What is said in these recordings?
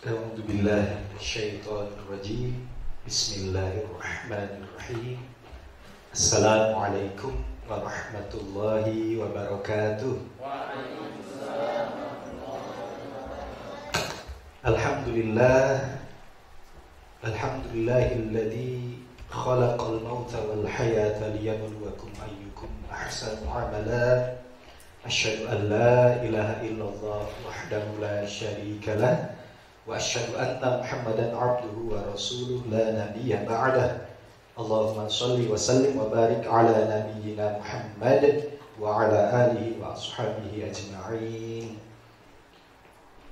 A'udzu billahi minasyaitonir rajim. Bismillahirrahmanirrahim. Assalamualaikum warahmatullahi wabarakatuh. Waalaikumsalam. Alhamdulillah. Alhamdulillahilladzi khalaqal mauta wal hayata liyabluwakum ayyukum ahsanu amala. Asyhadu an la ilaha illallah wahdahu la syarika lah wa asyhadu anna Muhammadan abduhu wa rasuluhu la nabiyya ba'dah. Allahumma shalli wa sallim wa barik ala nabiyyina Muhammad wa ala alihi wa ashabihi ajma'in.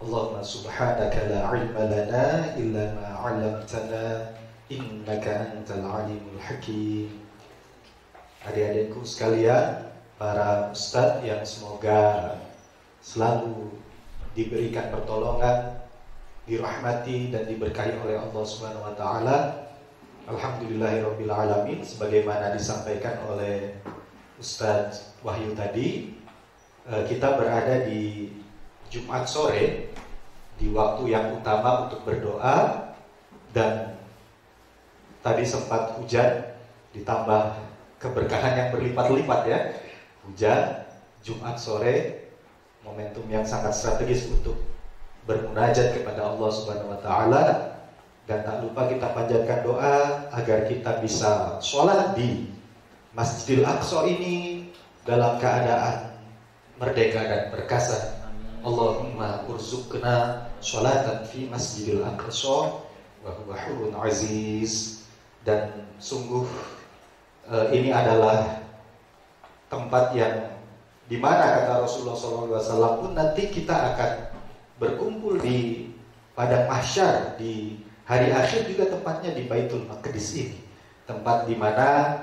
Allahumma subhanaka la ilma lana illa ma 'allamtana innaka antal alimul hakim. Adik-adikku sekalian, para ustadz yang semoga selalu diberikan pertolongan, dirahmati dan diberkahi oleh Allah Subhanahu wa taala. Alhamdulillahirabbil alamin, sebagaimana disampaikan oleh Ustadz Wahyu tadi, kita berada di Jumat sore di waktu yang utama untuk berdoa, dan tadi sempat hujan ditambah keberkahan yang berlipat-lipat ya. Hujan, Jumat sore, momentum yang sangat strategis untuk bermunajat kepada Allah Subhanahu wa taala. Dan tak lupa kita panjatkan doa agar kita bisa sholat di Masjidil Aqsa ini dalam keadaan merdeka dan perkasa. Allahumma urzuqna sholatan fi Masjidil Aqsa wa huwa hurun aziz. Dan sungguh ini adalah tempat yang dimana kata Rasulullah SAW pun nanti kita akan berkumpul di padang mahsyar di hari akhir, juga tempatnya di Baitul Maqdis ini, tempat dimana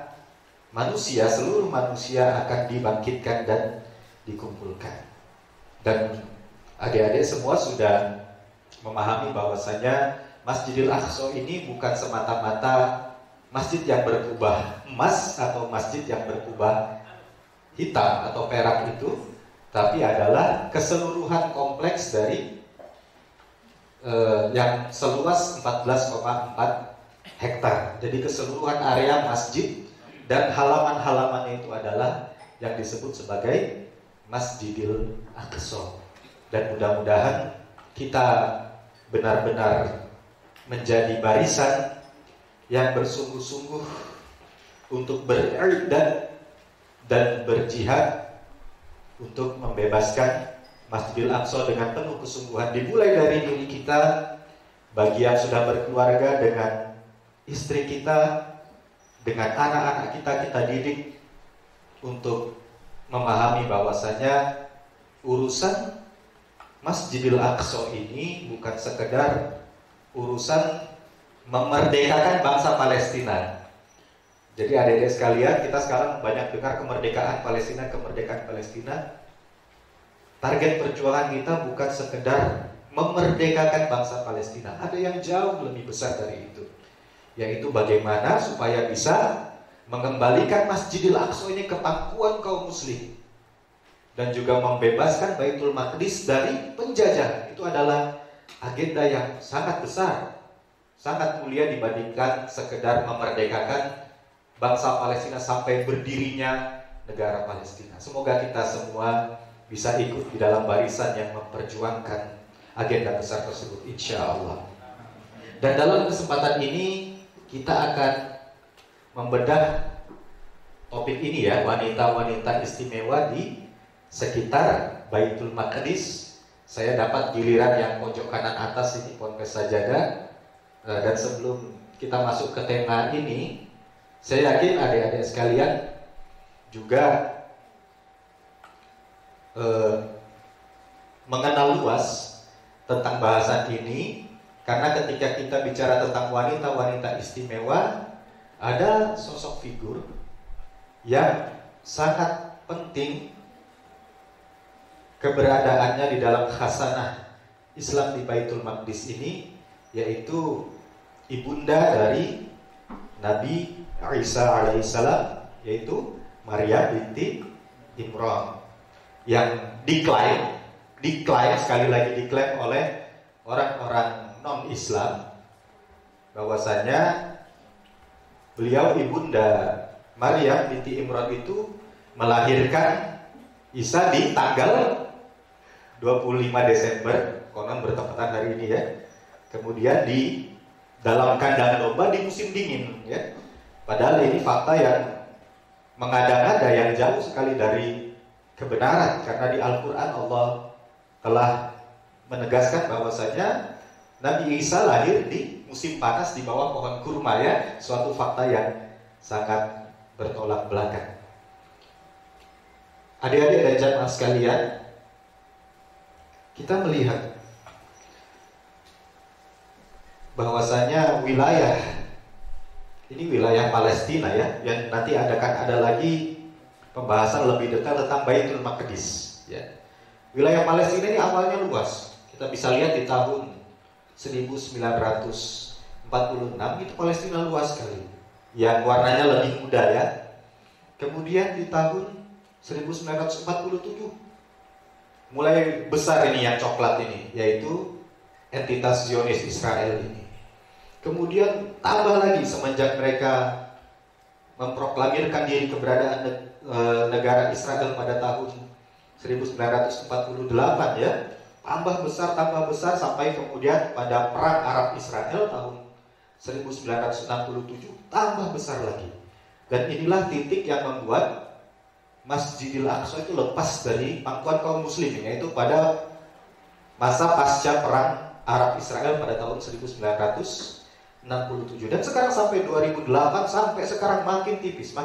manusia, seluruh manusia akan dibangkitkan dan dikumpulkan. Dan adik-adik semua sudah memahami bahwasanya Masjidil Aqsa ini bukan semata-mata masjid yang berkubah emas atau masjid yang berkubah hitam atau perak itu, tapi adalah keseluruhan kompleks dari yang seluas 14,4 hektar. Jadi keseluruhan area masjid dan halaman-halamannya itu adalah yang disebut sebagai Masjidil Aqsa. Dan mudah-mudahan kita benar-benar menjadi barisan yang bersungguh-sungguh untuk beribadah dan berjihad untuk membebaskan Masjidil Aqsa dengan penuh kesungguhan, dimulai dari diri kita, bagi yang sudah berkeluarga, dengan istri kita, dengan anak-anak kita didik untuk memahami bahwasanya urusan Masjidil Aqsa ini bukan sekedar urusan memerdekakan bangsa Palestina. Jadi adik-adik sekalian, kita sekarang banyak dengar kemerdekaan Palestina. Target perjuangan kita bukan sekedar memerdekakan bangsa Palestina. Ada yang jauh lebih besar dari itu, yaitu bagaimana supaya bisa mengembalikan Masjidil Aqsa ini ke pangkuan kaum muslim, dan juga membebaskan Baitul Maqdis dari penjajah. Itu adalah agenda yang sangat besar, sangat mulia dibandingkan sekedar memerdekakan bangsa Palestina sampai berdirinya negara Palestina. Semoga kita semua bisa ikut di dalam barisan yang memperjuangkan agenda besar tersebut, insya Allah. Dan dalam kesempatan ini kita akan membedah topik ini ya, wanita-wanita istimewa di sekitar Baitul Maqdis. Saya dapat giliran yang pojok kanan atas ini, Ponpes Sajadah. Dan sebelum kita masuk ke tema ini, saya yakin adik-adik sekalian juga mengenal luas tentang bahasan ini, karena ketika kita bicara tentang wanita-wanita istimewa, ada sosok figur yang sangat penting keberadaannya di dalam khasanah Islam di Baitul Maqdis ini, yaitu ibunda dari Nabi Isa alaihissalam, yaitu Maria binti Imran, yang diklaim sekali lagi diklaim oleh orang-orang non-Islam bahwasanya beliau ibunda Maryam binti Imran itu melahirkan Isa di tanggal 25 Desember, konon bertepatan hari ini ya. Kemudian di dalam kandang domba di musim dingin ya. Padahal ini fakta yang mengada-ngada, yang jauh sekali dari kebenaran, karena di Al-Quran Allah telah menegaskan bahwasanya Nabi Isa lahir di musim panas di bawah pohon kurma ya. Suatu fakta yang sangat bertolak belakang. Adik-adik dan jamaah sekalian, kita melihat bahwasanya wilayah ini wilayah Palestina ya, yang nanti akan ada lagi pembahasan lebih detail tentang Baitul Maqdis ya. Wilayah Palestina ini awalnya luas. Kita bisa lihat di tahun 1946 itu Palestina luas sekali, yang warnanya lebih muda ya. Kemudian di tahun 1947 mulai besar ini yang coklat ini, yaitu entitas Zionis Israel ini. Kemudian tambah lagi semenjak mereka memproklamirkan diri keberadaan negara Israel pada tahun 1948 ya, tambah besar sampai kemudian pada perang Arab Israel tahun 1967 tambah besar lagi. Dan inilah titik yang membuat Masjidil Aqsa itu lepas dari pangkuan kaum muslimin, yaitu pada masa pasca perang Arab Israel pada tahun 1967. Dan sekarang sampai 2008 sampai sekarang makin tipis.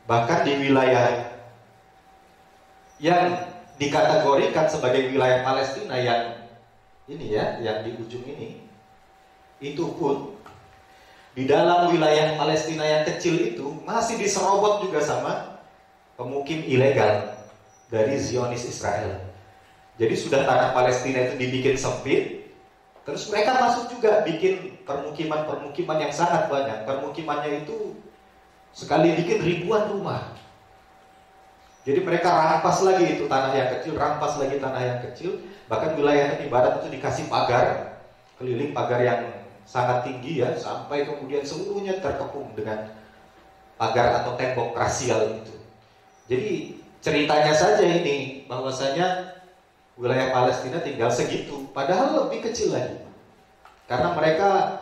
Bahkan di wilayah yang dikategorikan sebagai wilayah Palestina yang ini ya, yang di ujung ini, itu pun di dalam wilayah Palestina yang kecil itu masih diserobot juga sama pemukim ilegal dari Zionis Israel. Jadi sudah tanah Palestina itu dibikin sempit, terus mereka masuk juga bikin permukiman yang sangat banyak. Permukimannya itu sekali bikin ribuan rumah. Jadi mereka rampas lagi itu tanah yang kecil, rampas lagi tanah yang kecil. Bahkan wilayah tepi barat itu dikasih pagar keliling, pagar yang sangat tinggi ya, sampai kemudian seluruhnya terkepung dengan pagar atau tembok rasial itu. Jadi ceritanya saja ini bahwasanya wilayah Palestina tinggal segitu, padahal lebih kecil lagi. Karena mereka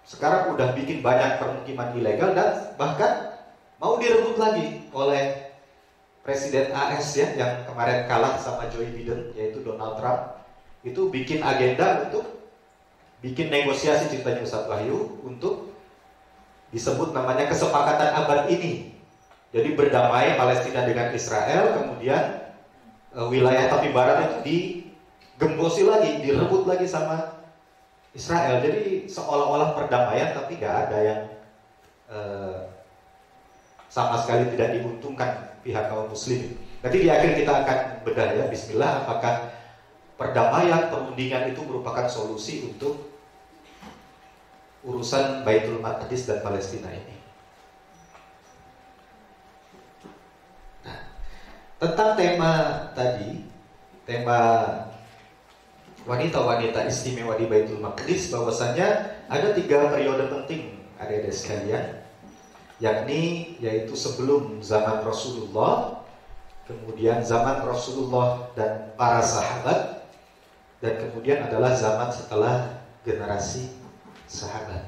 sekarang udah bikin banyak permukiman ilegal dan bahkan mau direbut lagi oleh Presiden AS ya, yang kemarin kalah sama Joe Biden, yaitu Donald Trump. Itu bikin agenda untuk bikin negosiasi, ceritanya Ustaz Wahyu, untuk disebut namanya kesepakatan abad ini. Jadi berdamai Palestina dengan Israel, kemudian wilayah tepi barat itu digembosi lagi, direbut lagi sama Israel. Jadi seolah-olah perdamaian, tapi gak ada yang sama sekali tidak diuntungkan pihak kaum muslimin. Nanti di akhir kita akan bedah ya, bismillah, apakah perdamaian, perundingan itu merupakan solusi untuk urusan Baitul Maqdis dan Palestina ini. Nah, tentang tema tadi, tema wanita-wanita istimewa di Baitul Maqdis, bahwasanya ada 3 periode penting adik-adik sekalian, yaitu sebelum zaman Rasulullah, kemudian zaman Rasulullah dan para sahabat, dan kemudian adalah zaman setelah generasi sahabat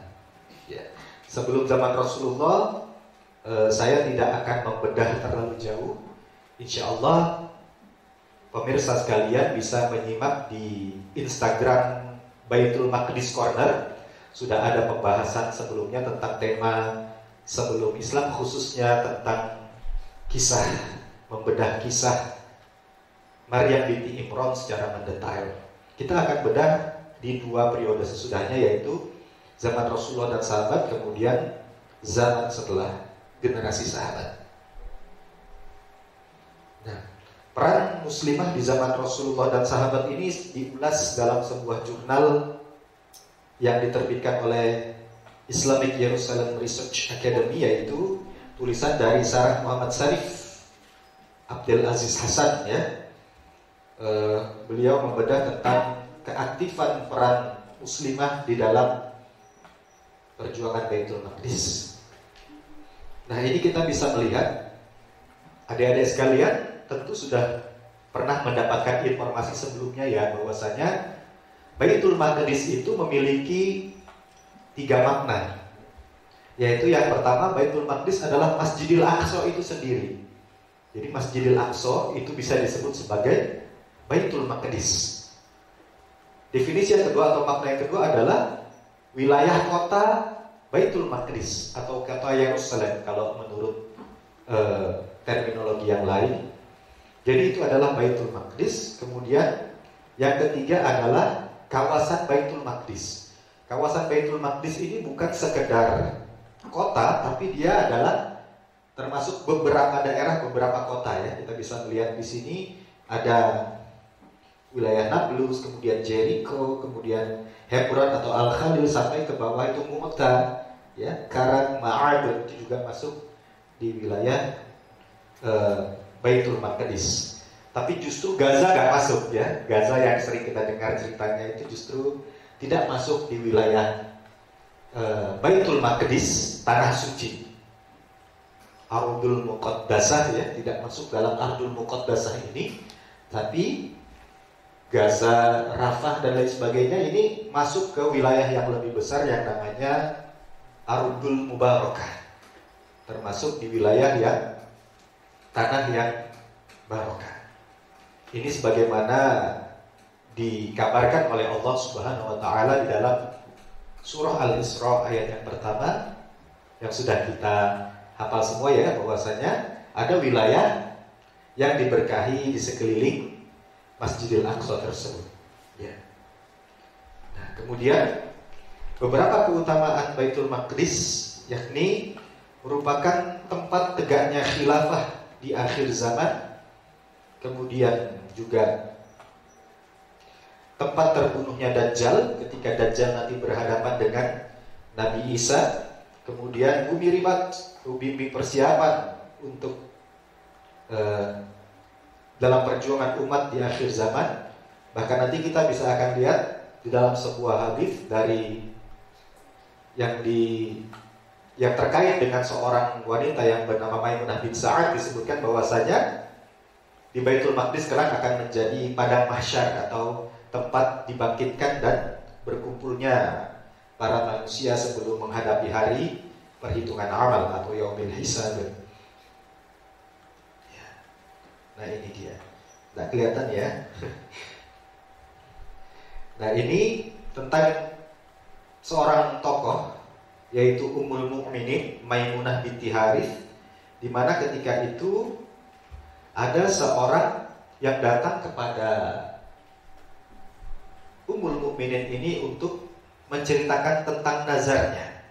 ya. Sebelum zaman Rasulullah, saya tidak akan membedah terlalu jauh. Insya Allah pemirsa sekalian bisa menyimak di Instagram Baitul Maqdis Corner. Sudah ada pembahasan sebelumnya tentang tema sebelum Islam, khususnya tentang kisah, membedah kisah Maryam binti Imran secara mendetail. Kita akan bedah di 2 periode sesudahnya, yaitu zaman Rasulullah dan sahabat, kemudian zaman setelah generasi sahabat. Nah, peran muslimah di zaman Rasulullah dan sahabat ini diulas dalam sebuah jurnal yang diterbitkan oleh Islamic Jerusalem Research Academy, yaitu tulisan dari Sarah Muhammad Sarif Abdul Aziz Hasan ya. Beliau membedah tentang keaktifan peran muslimah di dalam perjuangan Baitul Maqdis. Nah, ini kita bisa melihat, adik-adik sekalian tentu sudah pernah mendapatkan informasi sebelumnya ya, bahwasanya Baitul Maqdis itu memiliki 3 makna. Yaitu yang pertama, Baitul Maqdis adalah Masjidil Aqsa itu sendiri. Jadi Masjidil Aqsa itu bisa disebut sebagai Baitul Maqdis. Definisi yang kedua atau makna yang kedua adalah wilayah kota Baitul Maqdis atau kota Yerusalem kalau menurut terminologi yang lain. Jadi itu adalah Baitul Maqdis. Kemudian yang ketiga adalah kawasan Baitul Maqdis. Kawasan Baitul Maqdis ini bukan sekedar kota, tapi dia adalah termasuk beberapa daerah, beberapa kota ya. Kita bisa melihat di sini ada wilayah Nablus, kemudian Jericho, kemudian Hebron atau Al-Khalil, sampai ke bawah itu Mu'ta, ya, Karan, Ma'ad itu juga masuk di wilayah Baitul Maqdis. Tapi justru Gaza gak masuk ya. Gaza yang sering kita dengar ceritanya itu justru tidak masuk di wilayah Baitul Maqdis, tanah suci. Ardul Muqaddasah ya, tidak masuk dalam Ardul Muqaddasah ini. Tapi Gaza, Rafah dan lain sebagainya ini masuk ke wilayah yang lebih besar yang namanya Ardul Mubarakah. Termasuk di wilayah yang tanah yang barokah. Ini sebagaimana dikabarkan oleh Allah Subhanahu wa taala di dalam surah Al-Isra ayat yang pertama yang sudah kita hafal semua ya, bahwasanya ada wilayah yang diberkahi di sekeliling Masjidil Aqsa tersebut. Ya. Nah, kemudian beberapa keutamaan Baitul Maqdis, yakni merupakan tempat tegaknya khilafah di akhir zaman, kemudian juga tempat terbunuhnya Dajjal ketika Dajjal nanti berhadapan dengan Nabi Isa, kemudian bumi ribat, bumi persiapan untuk dalam perjuangan umat di akhir zaman. Bahkan nanti kita bisa akan lihat di dalam sebuah hadis dari yang terkait dengan seorang wanita yang bernama Maimunah bin Sa'ad, disebutkan bahwasanya di Baitul Maqdis kelak akan menjadi padang mahsyar atau tempat dibangkitkan dan berkumpulnya para manusia sebelum menghadapi hari perhitungan amal atau yaumil hisab. Nah, ini dia. Nggak kelihatan ya. Nah, ini tentang seorang tokoh, yaitu Ummul Mukminin Maimunah binti Harith, di mana ketika itu ada seorang yang datang kepada Ummul Mukminin ini untuk menceritakan tentang nazarnya.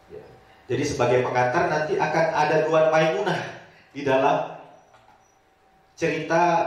Ya. Jadi sebagai pengantar nanti akan ada 2 Maimunah di dalam cerita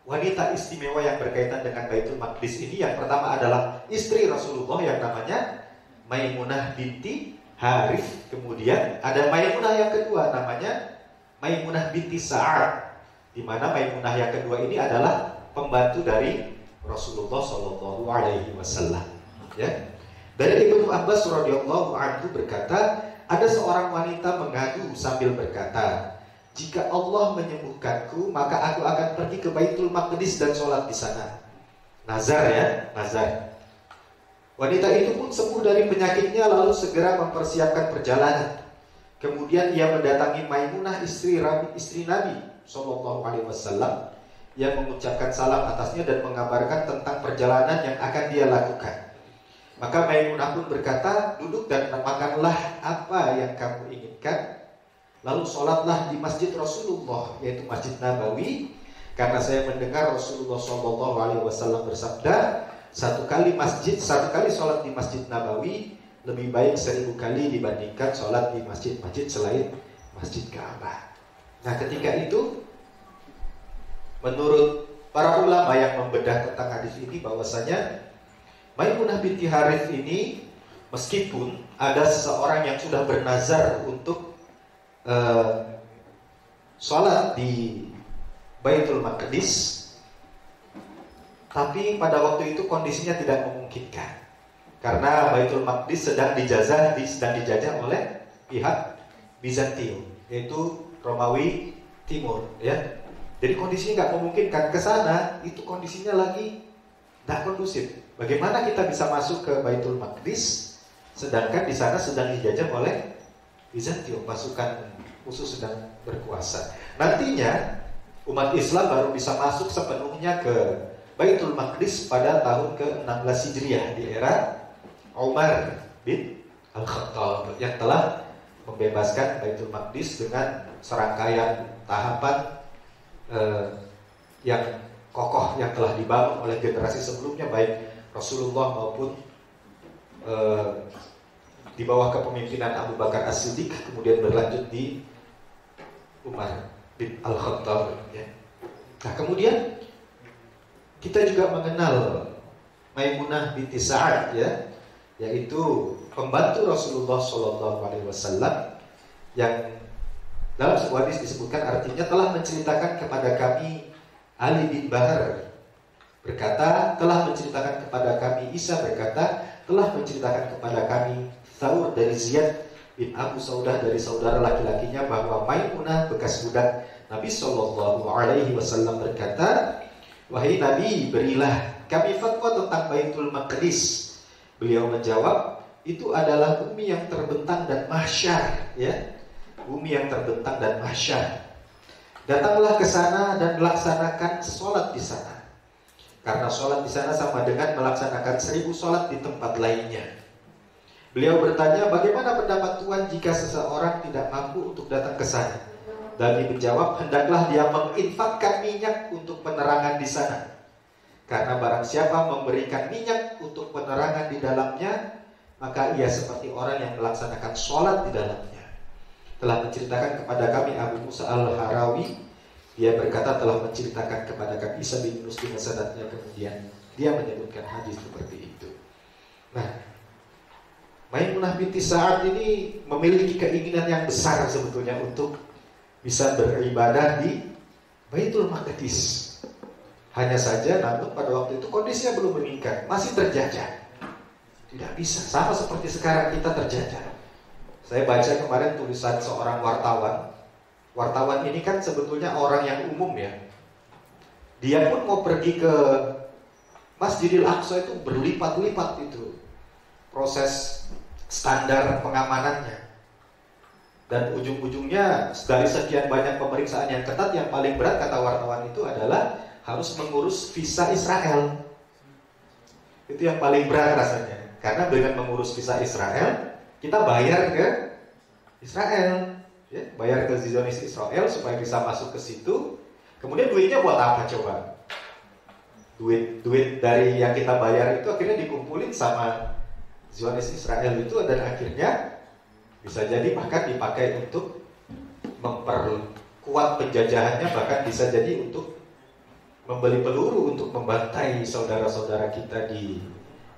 wanita istimewa yang berkaitan dengan Baitul Maqdis ini. Yang pertama adalah istri Rasulullah yang namanya Maimunah binti Harith. Kemudian ada Maimunah yang kedua namanya Maimunah binti Sa'ad, di mana Maimunah yang kedua ini adalah pembantu dari Rasulullah Shallallahu Alaihi Wasallam. Ya. Dari Ibnu Abbas radhiyallahu anhu berkata, ada seorang wanita mengadu sambil berkata, jika Allah menyembuhkanku, maka aku akan pergi ke Baitul Maqdis dan sholat di sana. Nazar ya, nazar. Wanita itu pun sembuh dari penyakitnya, lalu segera mempersiapkan perjalanan. Kemudian ia mendatangi Maimunah istri Nabi Shallallahu Alaihi Wasallam yang mengucapkan salam atasnya dan mengabarkan tentang perjalanan yang akan dia lakukan. Maka Maimunah pun berkata, duduk dan makanlah apa yang kamu inginkan. Lalu sholatlah di masjid Rasulullah, yaitu Masjid Nabawi, karena saya mendengar Rasulullah Shallallahu Alaihi Wasallam bersabda, satu kali sholat di Masjid Nabawi lebih baik 1000 kali dibandingkan sholat di masjid-masjid selain Masjid Ka'bah. Nah, ketika itu, menurut para ulama yang membedah tentang hadis ini, bahwasanya Maimunah binti Harith ini, meskipun ada seseorang yang sudah bernazar untuk sholat di Baitul Maqdis, Tapi pada waktu itu kondisinya tidak memungkinkan, karena Baitul Maqdis sedang dijajah oleh pihak Bizantium, yaitu Romawi Timur, ya. Jadi kondisinya nggak memungkinkan ke sana. Itu kondisinya lagi nggak kondusif. Bagaimana kita bisa masuk ke Baitul Maqdis sedangkan di sana sedang dijajah oleh Bizantium, pasukan musuh sedang berkuasa. Nantinya umat Islam baru bisa masuk sepenuhnya ke Baitul Maqdis pada tahun ke-16 Hijriah di era Umar bin Al-Khattab yang telah membebaskan Baitul Maqdis dengan serangkaian tahapan yang kokoh yang telah dibangun oleh generasi sebelumnya, baik Rasulullah maupun di bawah kepemimpinan Abu Bakar As-Siddiq, kemudian berlanjut di Umar bin Al-Khattab, ya. Nah, kemudian kita juga mengenal Maimunah binti Sa'ad, ya, yaitu pembantu Rasulullah SAW yang dalam sebuah hadis disebutkan artinya telah menceritakan kepada kami Ali bin Bahar berkata, telah menceritakan kepada kami Isa berkata, telah menceritakan kepada kami Thawr dari Ziyad bin Abu Saudah dari saudara laki-lakinya bahwa Maimunah bekas budak Nabi SAW berkata, wahai Nabi, berilah kami fatwa tentang Baitul Maqdis. Beliau menjawab, itu adalah bumi yang terbentang dan mahsyar, ya, bumi yang terbentang dan mahsyar. Datanglah ke sana dan laksanakan sholat di sana, karena sholat di sana sama dengan melaksanakan 1000 sholat di tempat lainnya. Beliau bertanya, bagaimana pendapat Tuhan jika seseorang tidak mampu untuk datang ke sana? Nabi menjawab, hendaklah dia menginfakkan minyak untuk penerangan di sana, karena barang siapa memberikan minyak untuk penerangan di dalamnya, maka ia seperti orang yang melaksanakan sholat di dalamnya. Telah menceritakan kepada kami Abu Musa Al-Harawi, dia berkata telah menceritakan kepada kami Isa bin Yunus dengan sanadnya, kemudian dia menyebutkan hadis seperti itu. Nah, Maimunah binti Sa'ad ini memiliki keinginan yang besar sebetulnya untuk bisa beribadah di Baitul Maqdis. Hanya saja namun pada waktu itu kondisinya belum meningkat, masih terjajah. Tidak bisa, sama seperti sekarang kita terjajah. Saya baca kemarin tulisan seorang wartawan. Wartawan ini kan sebetulnya orang yang umum, ya. Dia pun mau pergi ke Masjidil Aqsa itu berlipat-lipat itu proses standar pengamanannya. Dan ujung-ujungnya dari sekian banyak pemeriksaan yang ketat, yang paling berat kata wartawan itu adalah harus mengurus visa Israel. Itu yang paling berat rasanya. Karena dengan mengurus visa Israel, kita bayar ke Israel, ya, bayar ke Zionis Israel supaya bisa masuk ke situ. Kemudian duitnya buat apa coba? Duit dari yang kita bayar itu akhirnya dikumpulin sama Zionis Israel itu, dan akhirnya bisa jadi bahkan dipakai untuk memperkuat penjajahannya, bahkan bisa jadi untuk membeli peluru untuk membantai saudara-saudara kita di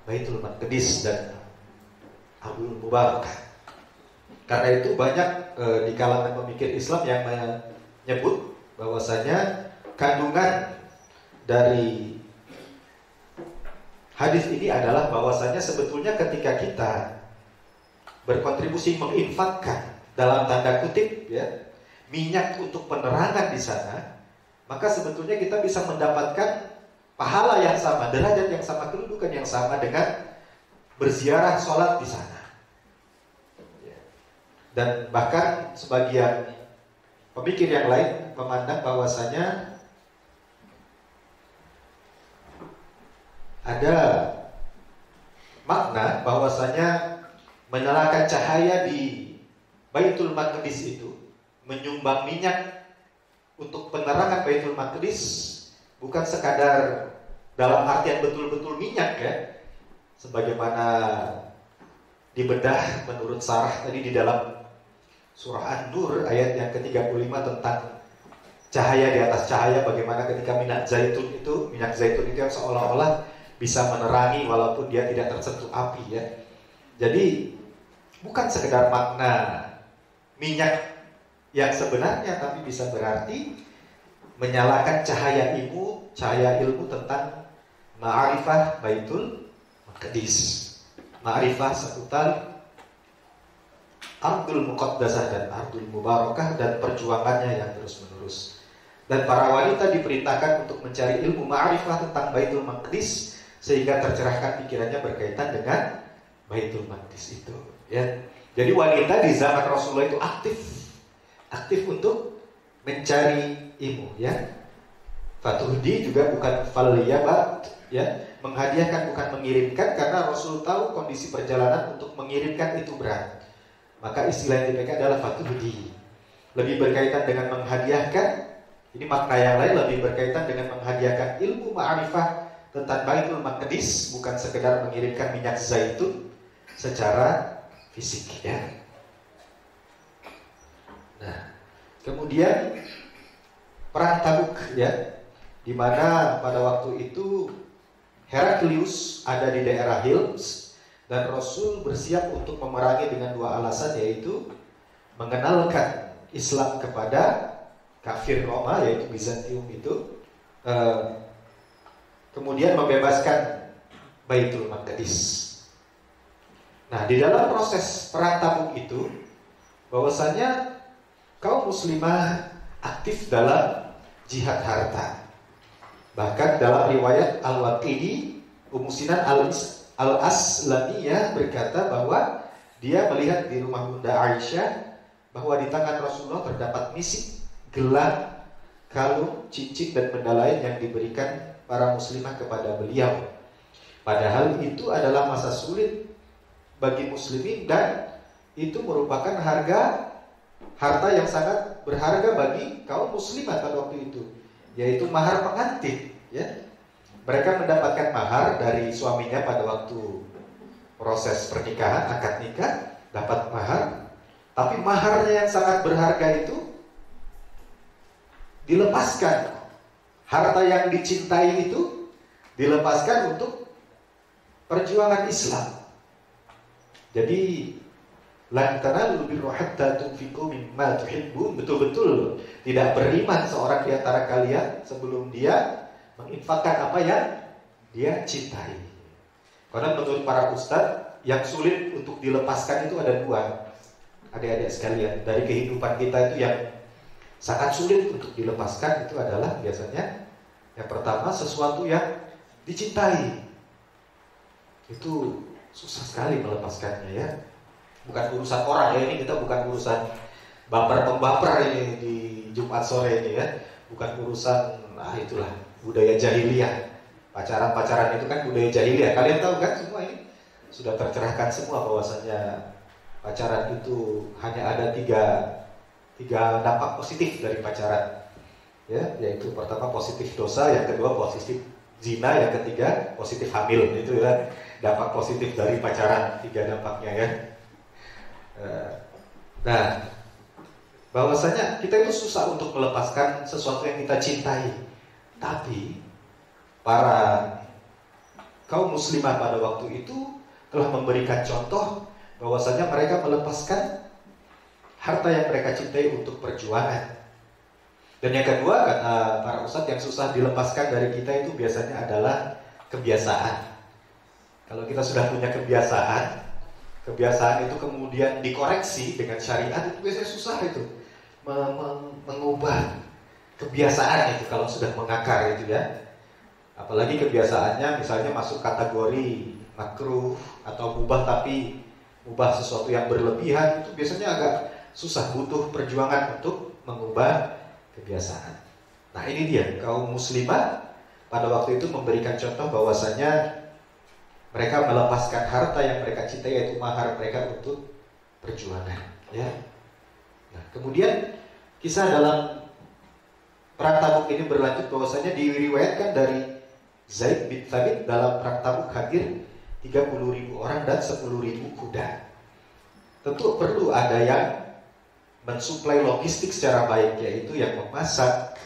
Baitul Maqdis dan Abdul Mubarak. Karena itu banyak di kalangan pemikir Islam yang menyebut bahwasanya kandungan dari hadis ini adalah bahwasanya sebetulnya ketika kita berkontribusi menginfakkan dalam tanda kutip, ya, minyak untuk penerangan di sana, maka sebetulnya kita bisa mendapatkan pahala yang sama, derajat yang sama, kedudukan yang sama dengan berziarah sholat di sana. Dan bahkan sebagian pemikir yang lain memandang bahwasanya ada makna bahwasanya menyalakan cahaya di Baitul Maqdis itu, menyumbang minyak untuk penerangan Baitul Maqdis, bukan sekadar dalam artian betul-betul minyak, ya, sebagaimana dibedah menurut sarah tadi di dalam surah An-Nur ayat yang ke-35 tentang cahaya di atas cahaya, bagaimana ketika minyak zaitun itu yang seolah-olah bisa menerangi walaupun dia tidak tersentuh api, ya. Jadi bukan sekedar makna minyak yang sebenarnya, tapi bisa berarti menyalakan cahaya ilmu tentang ma'rifah Baitul Maqdis. Ma'rifah seputar Ardul Muqaddasah dan Ardul Mubarakah dan perjuangannya yang terus-menerus. Dan para wanita diperintahkan untuk mencari ilmu ma'rifah tentang Baitul Maqdis sehingga tercerahkan pikirannya berkaitan dengan Baitul Maqdis itu, ya. Jadi wanita di zaman Rasulullah itu aktif untuk mencari ilmu, ya. Fatuhdi juga bukan faliyabat, ya. Menghadiahkan bukan mengirimkan, karena Rasul tahu kondisi perjalanan untuk mengirimkan itu berat. Maka istilah yang dipakai adalah fatuhdi. Lebih berkaitan dengan menghadiahkan. Ini makna yang lain, lebih berkaitan dengan menghadiahkan ilmu ma'rifah tentang Baitul Maqdis, bukan sekedar mengirimkan minyak zaitun secara fisik, ya. Nah, kemudian perang Tabuk, ya, di mana pada waktu itu Heraklius ada di daerah Hills dan Rasul bersiap untuk memerangi dengan dua alasan, yaitu mengenalkan Islam kepada kafir Roma, yaitu Bizantium itu, kemudian membebaskan Baitul Maqdis. Nah, di dalam proses perang Tabuk itu, bahwasanya kaum muslimah aktif dalam jihad harta. Bahkan dalam riwayat Al-Waqidi, Ummu Sinan Al-Aslamiyah berkata bahwa dia melihat di rumah Bunda Aisyah bahwa di tangan Rasulullah terdapat misik, gelang, kalung, cincin dan benda lain yang diberikan para muslimah kepada beliau. Padahal itu adalah masa sulit bagi muslimin dan itu merupakan harta yang sangat berharga bagi kaum muslimah pada waktu itu, yaitu mahar pengantin, ya. Mereka mendapatkan mahar dari suaminya pada waktu proses pernikahan, akad nikah, dapat mahar. Tapi maharnya yang sangat berharga itu dilepaskan. Harta yang dicintai itu dilepaskan untuk perjuangan Islam. Jadi lan tanalu birra hatta tunfiqu mimma tuhibbun, betul-betul tidak beriman seorang di antara kalian sebelum dia menginfakkan apa yang dia cintai. Karena menurut para ustadz, yang sulit untuk dilepaskan itu ada dua, adik-adik sekalian. Dari kehidupan kita itu yang sangat sulit untuk dilepaskan itu adalah biasanya yang pertama sesuatu yang dicintai. Itu susah sekali melepaskannya, ya. Bukan urusan orang, ya, ini kita bukan urusan baper-pembaper ini di Jumat sore ini, ya. Bukan urusan itulah budaya jahiliyah. Pacaran-pacaran itu kan budaya jahiliyah. Kalian tahu kan semua ini sudah tercerahkan semua bahwasanya pacaran itu hanya ada tiga dampak positif dari pacaran, ya, yaitu pertama positif dosa, yang kedua positif zina, yang ketiga positif hamil. Itu ya dampak positif dari pacaran, tiga dampaknya, ya. Nah, bahwasanya kita itu susah untuk melepaskan sesuatu yang kita cintai. Tapi para kaum muslimah pada waktu itu telah memberikan contoh bahwasanya mereka melepaskan harta yang mereka cintai untuk perjuangan. Dan yang kedua, kata para ustadz, yang susah dilepaskan dari kita itu biasanya adalah kebiasaan. Kalau kita sudah punya kebiasaan itu kemudian dikoreksi dengan syariat, itu biasanya susah itu mengubah kebiasaan itu kalau sudah mengakar itu, ya. Apalagi kebiasaannya misalnya masuk kategori makruh atau mubah, tapi mubah sesuatu yang berlebihan, itu biasanya agak susah, butuh perjuangan untuk mengubah kebiasaan. Nah, ini dia kaum muslimah pada waktu itu memberikan contoh bahwasanya mereka melepaskan harta yang mereka cintai, yaitu mahar mereka untuk perjuangan, ya. Nah, kemudian kisah dalam perang Tabuk ini berlanjut bahwasanya diriwayatkan dari Zaid bin Thabit dalam perang Tabuk hadir 30.000 orang dan 10.000 kuda. Tentu perlu ada yang mensuplai logistik secara baik, yaitu yang memasak,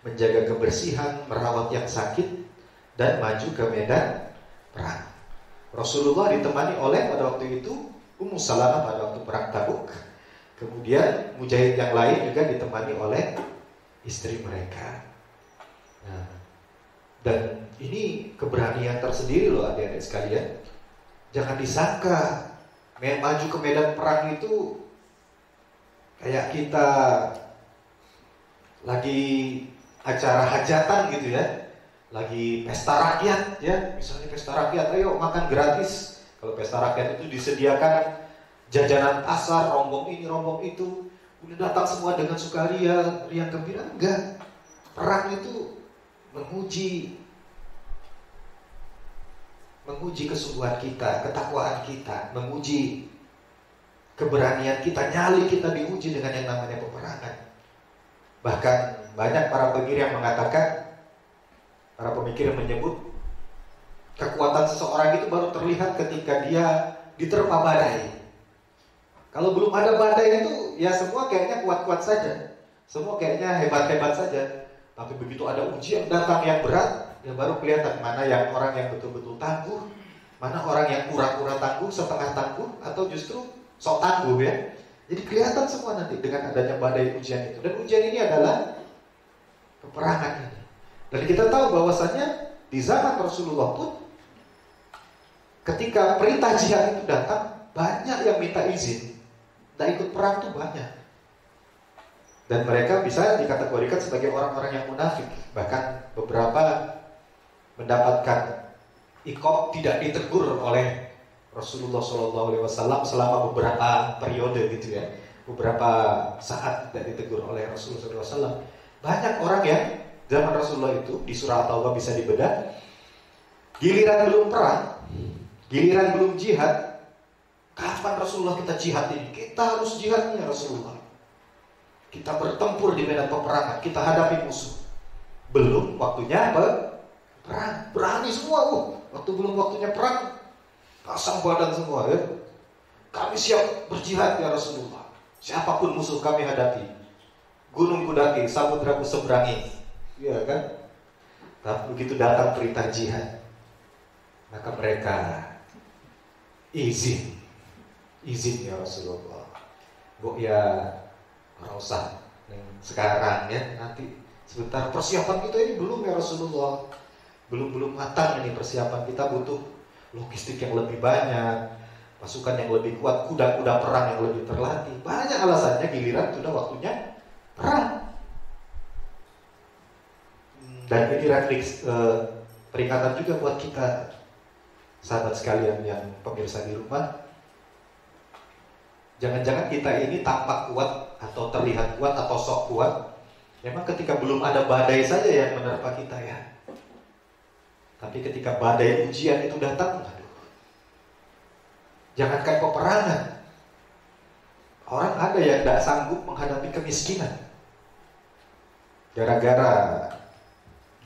menjaga kebersihan, merawat yang sakit, dan maju ke medan perang. Rasulullah ditemani oleh pada waktu itu Ummu Salamah pada waktu perang Tabuk. Kemudian mujahid yang lain juga ditemani oleh istri mereka. Nah, dan Ini keberanian tersendiri loh adik-adik sekalian. Jangan disangka maju ke medan perang itu kayak kita lagi acara hajatan gitu ya, lagi pesta rakyat ya, misalnya pesta rakyat, ayo makan gratis. Kalau pesta rakyat itu disediakan jajanan pasar, rombong ini, rombong itu, udah datang semua dengan sukaria, riang gembira. Enggak, perang itu menguji kesungguhan kita, ketakwaan kita, menguji keberanian kita, nyali kita diuji dengan yang namanya peperangan. Bahkan banyak para pemikir yang mengatakan, para pemikir yang menyebut kekuatan seseorang itu baru terlihat ketika dia diterpa badai. Kalau belum ada badai itu ya semua kayaknya kuat-kuat saja, semua kayaknya hebat-hebat saja. Tapi begitu ada ujian datang yang berat, ya baru kelihatan mana yang orang yang betul-betul tangguh, mana orang yang pura-pura tangguh, setengah tangguh, atau justru sok tangguh ya. Jadi kelihatan semua nanti dengan adanya badai ujian itu. Dan ujian ini adalah peperangan ini. Dan kita tahu bahwasannya di zaman Rasulullah pun ketika perintah jihad itu datang, banyak yang minta izin, tak ikut perang tuh banyak. Dan mereka bisa dikategorikan sebagai orang-orang yang munafik. Bahkan beberapa mendapatkan iqab, tidak ditegur oleh Rasulullah SAW selama beberapa periode gitu ya, beberapa saat tidak ditegur oleh Rasulullah SAW. Banyak orang yang zaman Rasulullah itu di surah At-Taubah bisa dibedah, giliran belum perang, giliran belum jihad, kapan Rasulullah kita jihad ini? Kita harus jihadnya Rasulullah. Kita bertempur di medan peperangan, kita hadapi musuh. Belum waktunya perang, berani semua. Waktu belum waktunya perang, pasang badan semua ya. Kami siap berjihad ya Rasulullah. Siapapun musuh kami hadapi. Gunung kudaki, samudra ku seberangi. Iya kan? Tapi begitu datang perintah jihad, maka mereka izin ya Rasulullah. Bu ya nggak usah sekarang ya, nanti sebentar, persiapan kita ini belum ya Rasulullah, belum matang ini persiapan kita, butuh logistik yang lebih banyak, pasukan yang lebih kuat, kuda-kuda perang yang lebih terlatih. Banyak alasannya, giliran sudah waktunya perang. Dan ini peringatan juga buat kita sahabat sekalian yang pemirsa di rumah. Jangan-jangan kita ini tampak kuat atau terlihat kuat atau sok kuat, memang ketika belum ada badai saja yang menerpa kita ya. Tapi ketika badai ujian itu datang, aduh, jangankan peperangan, orang ada yang tidak sanggup menghadapi kemiskinan. Gara-gara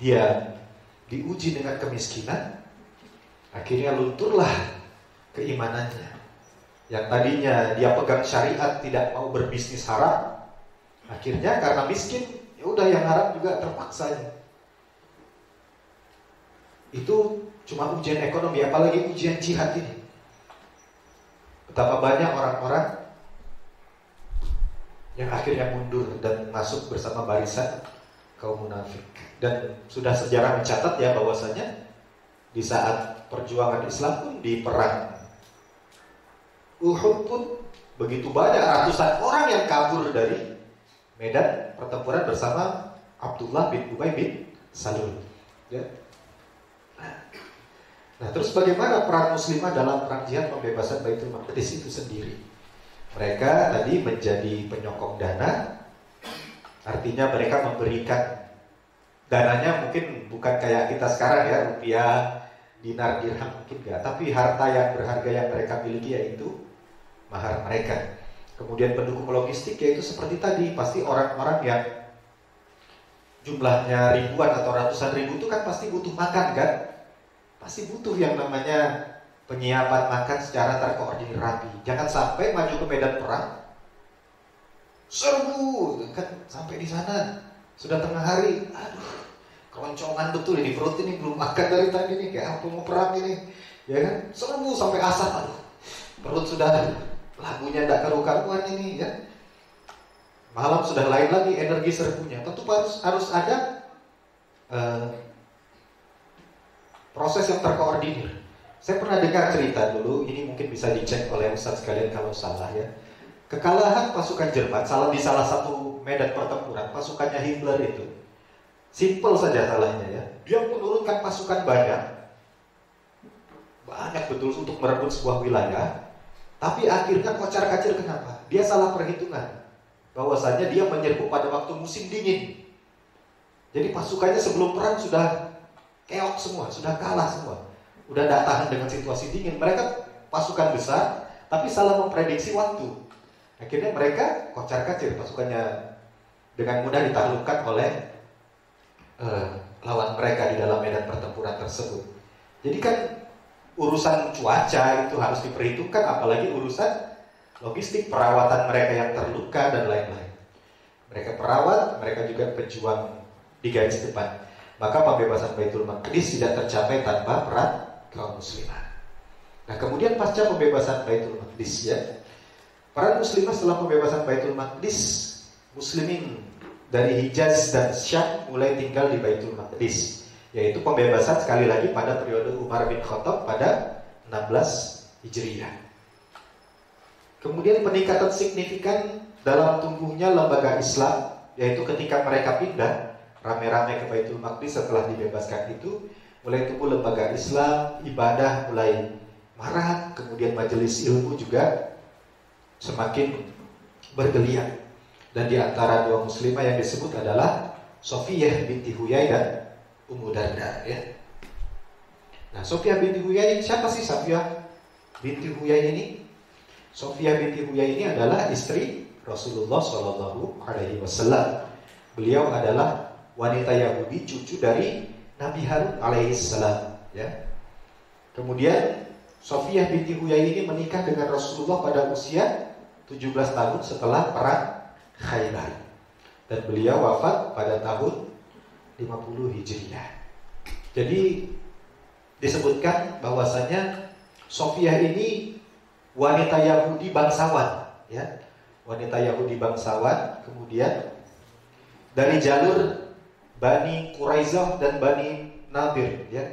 dia diuji dengan kemiskinan, akhirnya lunturlah keimanannya. Yang tadinya dia pegang syariat, tidak mau berbisnis haram, akhirnya karena miskin, ya udah yang haram juga terpaksa. Itu cuma ujian ekonomi, apalagi ujian jihad ini. Betapa banyak orang-orang yang akhirnya mundur dan masuk bersama barisan kaum munafik. Dan sudah sejarah mencatat ya bahwasanya di saat perjuangan Islam pun di perang Uhud pun begitu banyak ratusan orang yang kabur dari medan pertempuran bersama Abdullah bin Ubay bin Salul. Ya. Nah, terus bagaimana peran muslimah dalam perang jihad pembebasan Baitul Maqdis itu sendiri? Mereka tadi menjadi penyokong dana, artinya mereka memberikan dananya, mungkin bukan kayak kita sekarang ya, rupiah, dinar, dirham, mungkin enggak, tapi harta yang berharga yang mereka miliki yaitu mahar mereka. Kemudian pendukung logistik yaitu seperti tadi, pasti orang-orang yang jumlahnya ribuan atau ratusan ribu itu kan pasti butuh makan kan? Pasti butuh yang namanya penyiapan makan secara terkoordinir rapi. Jangan sampai maju ke medan perang, serbu kan, sampai di sana sudah tengah hari, aduh, keroncongan betul ini, perut ini belum makan dari tadi nih, kayak apa mau perang ini, ya kan? Serbu sampai asar, aduh, perut sudah lagunya tidak karu-karuan ini, ya. Malam sudah lain lagi energi serbunya. Tentu harus ada proses yang terkoordinir. Saya pernah dengar cerita dulu, ini mungkin bisa dicek oleh Ustaz sekalian kalau salah ya. Kekalahan pasukan Jerman di salah satu medan pertempuran, pasukannya Hitler itu simple saja salahnya ya. Dia menurunkan pasukan banyak betul untuk merebut sebuah wilayah, tapi akhirnya kocar-kacir. Kenapa? Dia salah perhitungan bahwasanya dia menyerbu pada waktu musim dingin. Jadi pasukannya sebelum perang sudah keok semua, sudah kalah semua, udah tidak tahan dengan situasi dingin. Mereka pasukan besar, tapi salah memprediksi waktu. Akhirnya mereka kocar-kacir, pasukannya dengan mudah ditaklukkan oleh lawan mereka di dalam medan pertempuran tersebut. Jadi kan urusan cuaca itu harus diperhitungkan, apalagi urusan logistik, perawatan mereka yang terluka dan lain-lain. Mereka perawat, mereka juga pejuang di garis depan. Maka pembebasan Baitul Maqdis tidak tercapai tanpa peran kaum muslimah. Nah, kemudian pasca pembebasan Baitul Maqdis ya, para muslimah setelah pembebasan Baitul Maqdis, muslimin dari Hijaz dan Syam mulai tinggal di Baitul Maqdis, yaitu pembebasan sekali lagi pada periode Umar bin Khattab pada 16 Hijriah. Kemudian peningkatan signifikan dalam tumbuhnya lembaga Islam, yaitu ketika mereka pindah rame-rame ke Baitul Maqdis setelah dibebaskan itu, mulai tumbuh lembaga Islam, ibadah mulai marak, kemudian majelis ilmu juga semakin bergeliat. Dan di antara dua muslimah yang disebut adalah Sofiyah binti Huyai dan Ummu Darda ya. Nah, Sofiyah binti Huyai, siapa sih Sofiyah binti Huyai ini? Sofiyah binti Huyai ini adalah istri Rasulullah Shallallahu Alaihi Wasallam. Beliau adalah wanita Yahudi, cucu dari Nabi Harun alaihissalam ya. Kemudian Sofiyah binti Huyai ini menikah dengan Rasulullah pada usia 17 tahun setelah perang Khaybar, dan beliau wafat pada tahun 50 Hijriah. Jadi disebutkan bahwasanya Sofiyah ini wanita Yahudi bangsawan ya, wanita Yahudi bangsawan, kemudian dari jalur Bani Quraizah dan Bani Nadir ya,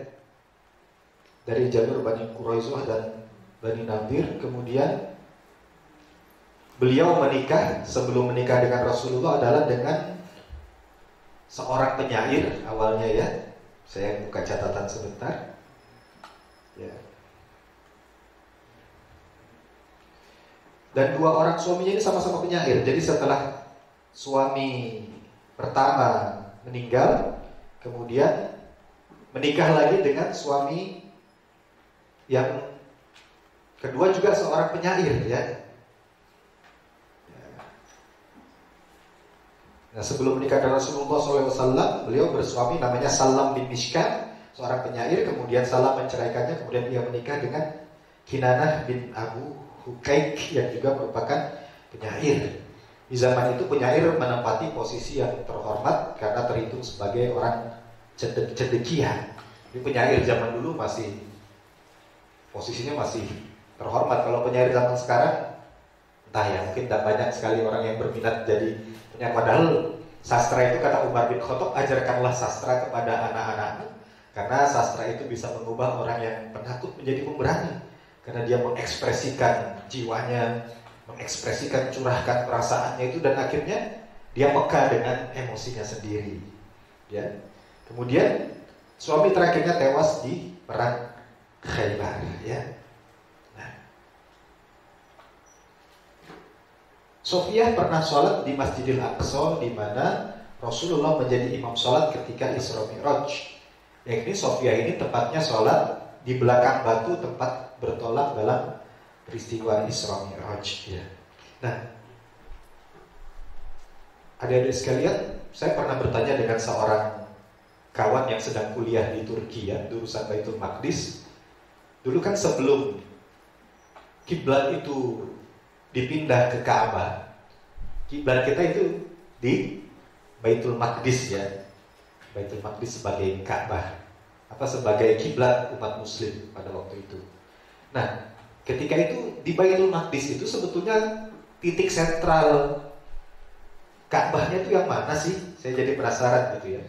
dari jalur Bani Quraizah dan Bani Nadir. Kemudian beliau menikah, sebelum menikah dengan Rasulullah adalah dengan seorang penyair awalnya ya. Saya buka catatan sebentar ya. Dan dua orang suaminya ini sama-sama penyair. Jadi setelah suami pertama meninggal, kemudian menikah lagi dengan suami yang kedua juga seorang penyair ya. Nah, sebelum menikah dengan Rasulullah SAW, beliau bersuami namanya Salam bin Mishkan, seorang penyair. Kemudian Salam menceraikannya, kemudian dia menikah dengan Kinanah bin Abu Hukaik yang juga merupakan penyair. Di zaman itu penyair menempati posisi yang terhormat karena terhitung sebagai orang cendekiah. Jadi penyair zaman dulu masih posisinya masih terhormat. Kalau penyair zaman sekarang, entah ya, mungkin tidak banyak sekali orang yang berminat jadi penyair. Padahal sastra itu, kata Umar bin Khattab, ajarkanlah sastra kepada anak-anakmu, karena sastra itu bisa mengubah orang yang penakut menjadi pemberani, karena dia mengekspresikan jiwanya, mengekspresikan, curahkan perasaannya itu, dan akhirnya dia peka dengan emosinya sendiri ya. Kemudian suami terakhirnya tewas di perang Khaybar ya. Nah, Sofiyah pernah sholat di Masjidil Aqsa, di mana Rasulullah menjadi imam sholat ketika Isra Mi'raj. Yang ini Sofiyah ini tepatnya sholat di belakang batu tempat bertolak dalam peristiwa Isra Mi'raj ya. Nah, adik-adik sekalian, saya pernah bertanya dengan seorang kawan yang sedang kuliah di Turki ya, jurusan Baitul Maqdis. Dulu kan sebelum kiblat itu dipindah ke Ka'bah, kiblat kita itu di Baitul Maqdis ya. Baitul Maqdis sebagai Ka'bah, apa sebagai kiblat umat muslim pada waktu itu. Nah, ketika itu di Baitul Maqdis itu sebetulnya titik sentral Ka'bahnya itu yang mana sih? Saya jadi penasaran gitu ya.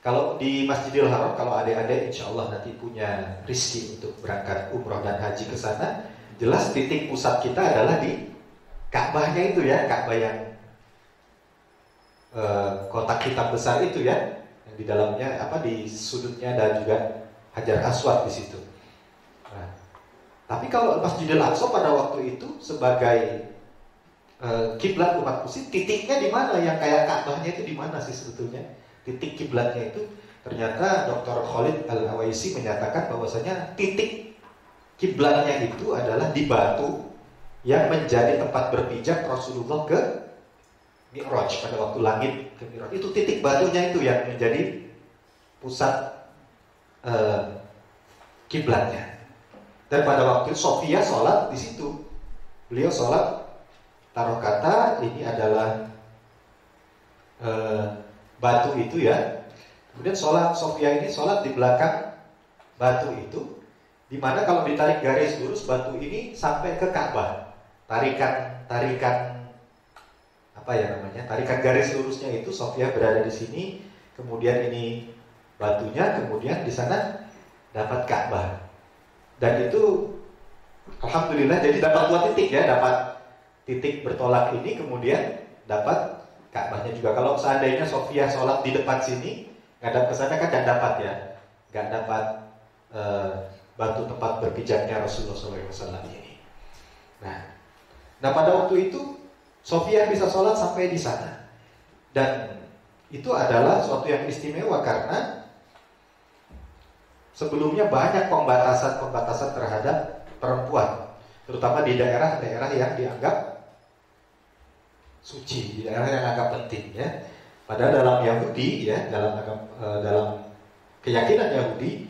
Kalau di Masjidil Haram, kalau adik-adik insya Allah nanti punya rezeki untuk berangkat umroh dan haji ke sana, jelas titik pusat kita adalah di Ka'bahnya itu ya, Ka'bah yang kotak hitam besar itu ya, yang di dalamnya di sudutnya dan juga Hajar Aswad di situ. Nah, tapi kalau Masjidil Aqsa pada waktu itu sebagai kiblat umat muslim, titiknya di mana? Yang kayak Ka'bahnya itu di mana sih sebetulnya? Titik kiblatnya itu ternyata Dr. Khalid Al-Awaisi menyatakan bahwasanya titik kiblatnya itu adalah di batu yang menjadi tempat berpijak Rasulullah ke Mi'raj pada waktu langit ke Mi'raj. Itu titik batunya itu yang menjadi pusat kiblatnya. Dan pada waktu Sofia sholat di situ, beliau sholat taruh kata ini adalah batu itu ya. Kemudian sholat Sofia ini sholat di belakang batu itu, dimana kalau ditarik garis lurus batu ini sampai ke Ka'bah. Tarikan tarikan garis lurusnya itu Sofia berada di sini, kemudian ini batunya, kemudian di sana dapat Ka'bah. Dan itu alhamdulillah jadi dapat 2 titik ya, dapat titik bertolak ini, kemudian dapat Ka'bahnya juga. Kalau seandainya Sofia sholat di depan sini, ngadap ke sana kan nggak dapat ya, nggak dapat batu tempat berpijaknya Rasulullah SAW ini. Nah pada waktu itu Sofia bisa sholat sampai di sana, dan itu adalah suatu yang istimewa karena sebelumnya banyak pembatasan terhadap perempuan, terutama di daerah-daerah yang dianggap suci, di daerah yang agak penting ya. Padahal dalam Yahudi ya, dalam keyakinan Yahudi,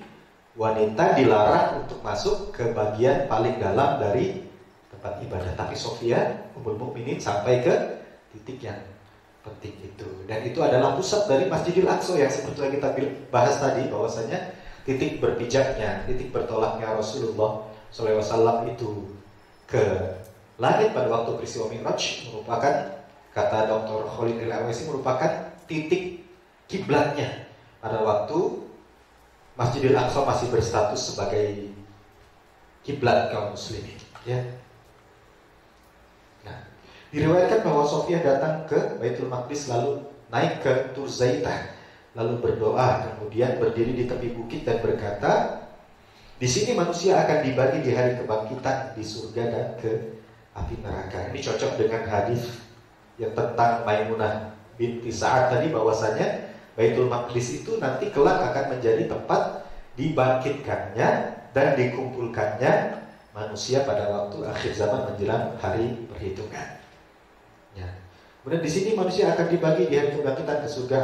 wanita dilarang untuk masuk ke bagian paling dalam dari tempat ibadah. Tapi Sofia Ummul Mukminin sampai ke titik yang penting itu. Dan itu adalah pusat dari Masjidil Aqsa yang sebetulnya kita bahas tadi, bahwasanya titik berpijaknya, titik bertolaknya Rasulullah SAW itu ke langit pada waktu peristiwa Mi'raj merupakan, kata Dr. Khalid Al-Awaisi, merupakan titik kiblatnya pada waktu Masjidil Aqsa masih berstatus sebagai kiblat kaum muslimin ya. Nah, diriwayatkan bahwa Sofia datang ke Baitul Maqdis lalu naik ke Tur Zaitah, lalu berdoa, kemudian berdiri di tepi bukit dan berkata, di sini manusia akan dibagi di hari kebangkitan di surga dan ke api neraka. Ini cocok dengan hadis yang tentang Maimunah binti Sa'ad tadi, bahwasanya Baitul Maqdis itu nanti kelak akan menjadi tempat dibangkitkannya dan dikumpulkannya manusia pada waktu akhir zaman menjelang hari perhitungan. Ya. Kemudian di sini manusia akan dibagi di hari kebangkitan ke surga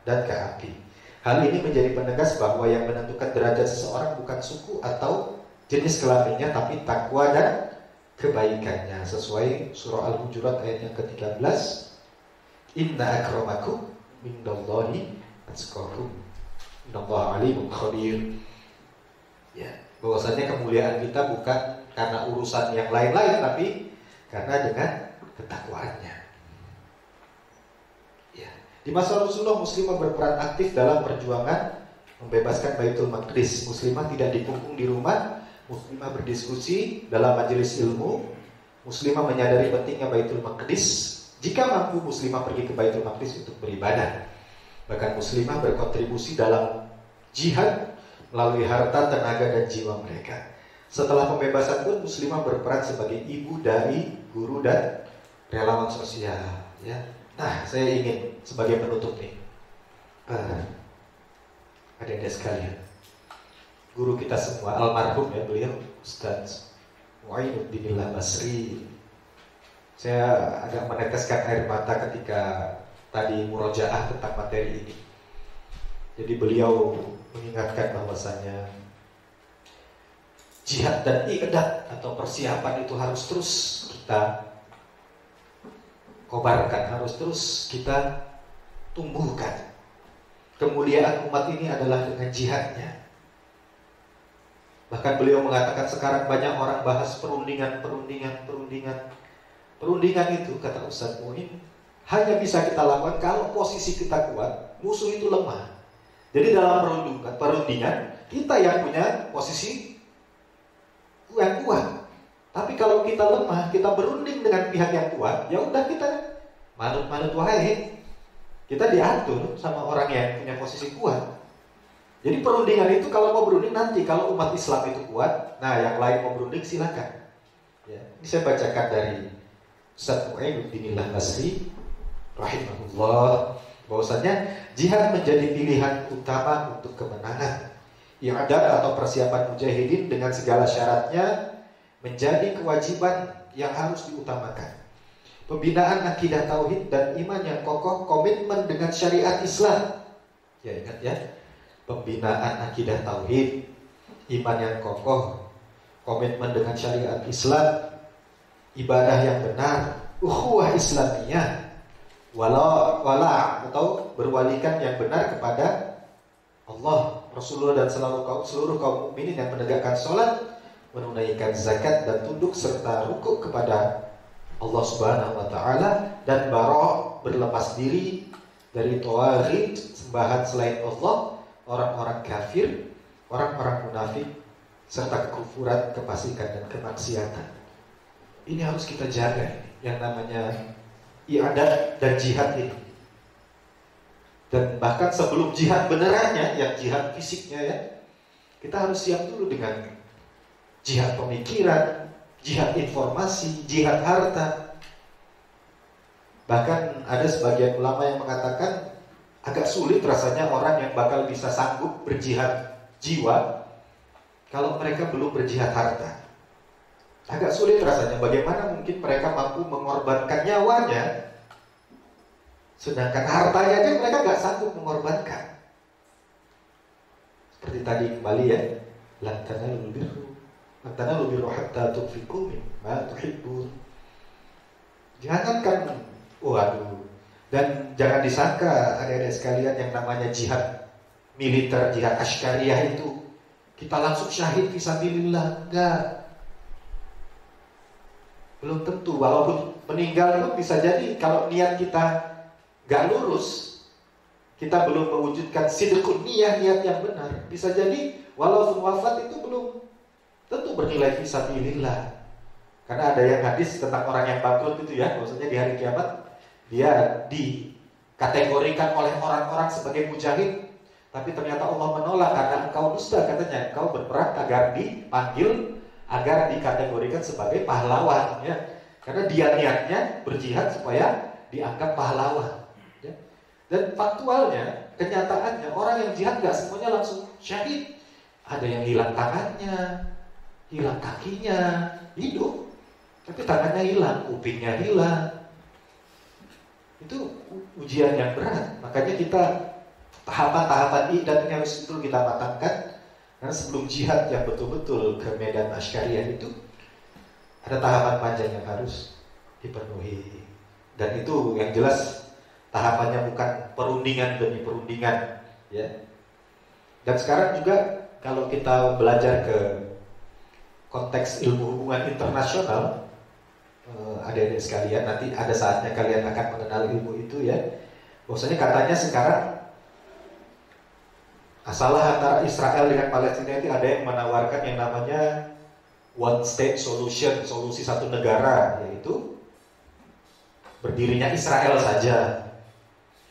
dan ke api. Hal ini menjadi penegas bahwa yang menentukan derajat seseorang bukan suku atau jenis kelaminnya, tapi takwa dan kebaikannya, sesuai surah Al-Hujurat ayat yang ke-13, inna akramakum mindallahi atqakum innallaha alimun khabir. Ya, bahwasanya kemuliaan kita bukan karena urusan yang lain-lain, tapi karena dengan ketakwaannya. Ya, di masa Rasulullah, muslimah berperan aktif dalam perjuangan membebaskan Baitul Maqdis. Muslimah tidak dikungkung di rumah, muslimah berdiskusi dalam majelis ilmu, muslimah menyadari pentingnya Baitul Maqdis. Jika mampu, muslimah pergi ke Baitul Maqdis untuk beribadah. Bahkan muslimah berkontribusi dalam jihad melalui harta, tenaga, dan jiwa mereka. Setelah pembebasan pun, muslimah berperan sebagai ibu, dai, guru, dan relawan sosial ya. Nah, saya ingin sebagai penutup nih, adik-adik sekalian, guru kita semua almarhum ya, beliau Ustaz Muainuddin Basri. Saya agak meneteskan air mata ketika tadi murojaah tentang materi ini. Jadi beliau mengingatkan bahwasanya jihad dan i'dad atau persiapan itu harus terus kita kobarkan, harus terus kita tumbuhkan. Kemuliaan umat ini adalah dengan jihadnya. Bahkan beliau mengatakan sekarang banyak orang bahas perundingan. Perundingan itu, kata Ustaz Muin, hanya bisa kita lakukan kalau posisi kita kuat, musuh itu lemah. Jadi dalam perundingan kita yang punya posisi yang kuat. Tapi kalau kita lemah, kita berunding dengan pihak yang kuat, ya udah kita manut-manut wahai. Kita diatur sama orang yang punya posisi kuat. Jadi perundingan itu kalau mau berunding nanti, kalau umat Islam itu kuat, nah yang lain mau berunding silakan. Ya, ini saya bacakan dari Ustaz Mu'ainuddin Al-Basri rahimahullah, bahwasanya jihad menjadi pilihan utama untuk kemenangan. I'dad atau persiapan mujahidin dengan segala syaratnya menjadi kewajiban yang harus diutamakan. Pembinaan akidah tauhid dan iman yang kokoh, komitmen dengan syariat Islam. Ya ingat ya, pembinaan akidah tauhid, iman yang kokoh, komitmen dengan syariat Islam, ibadah yang benar, ukhuwah Islamiyah, wala atau berwalikan yang benar kepada Allah, Rasulullah dan seluruh kaum mukminin yang menegakkan sholat, menunaikan zakat dan tunduk serta rukuk kepada Allah Subhanahu wa taala, dan bara' berlepas diri dari tawaghit, sembahan selain Allah, orang-orang kafir, orang-orang munafik serta kekufuran, kefasikan dan kemaksiatan. Ini harus kita jaga, yang namanya i'dad dan jihad ini. Dan bahkan sebelum jihad benerannya, yang jihad fisiknya ya, kita harus siap dulu dengan jihad pemikiran, jihad informasi, jihad harta. Bahkan ada sebagian ulama yang mengatakan agak sulit rasanya orang yang bakal bisa sanggup berjihad jiwa kalau mereka belum berjihad harta. Agak sulit rasanya, bagaimana mungkin mereka mampu mengorbankan nyawanya, sedangkan hartanya aja mereka gak sanggup mengorbankan. Seperti tadi kembali ya, lan tanalul birra hatta tunfiqu mimma tuhibbun. Jangankan, waduh, dan jangan disangka adik-adik sekalian yang namanya jihad militer, jihad asykariyah itu kita langsung syahid fisabilillah, enggak. Belum tentu, walaupun meninggal itu bisa jadi kalau niat kita gak lurus, kita belum mewujudkan sidqun niyah, niat yang benar, bisa jadi walaupun wafat itu belum tentu bernilai fisabilillah. Karena ada yang hadis tentang orang yang bangkrut itu ya, maksudnya di hari kiamat dia dikategorikan oleh orang-orang sebagai mujahid, tapi ternyata Allah menolak karena engkau dusta, katanya engkau berperang agar dipanggil, agar dikategorikan sebagai pahlawan ya. Karena dia niatnya berjihad supaya dianggap pahlawan ya. Dan faktualnya, kenyataannya orang yang jihad gak semuanya langsung syahid. Ada yang hilang tangannya, hilang kakinya, hidup, tapi tangannya hilang, kupingnya hilang. Itu ujian yang berat. Makanya kita tahapan-tahapan i'dad ini harus betul kita matangkan. Karena sebelum jihad yang betul-betul ke medan asykariyah itu ada tahapan panjang yang harus dipenuhi. Dan itu yang jelas tahapannya bukan perundingan demi perundingan ya. Dan sekarang juga kalau kita belajar ke konteks ilmu hubungan internasional, adik-adik sekalian, nanti ada saatnya kalian akan mengenal ilmu itu ya. Bahwasanya katanya sekarang masalah antara Israel dengan Palestina itu ada yang menawarkan yang namanya one state solution, solusi satu negara, yaitu berdirinya Israel saja.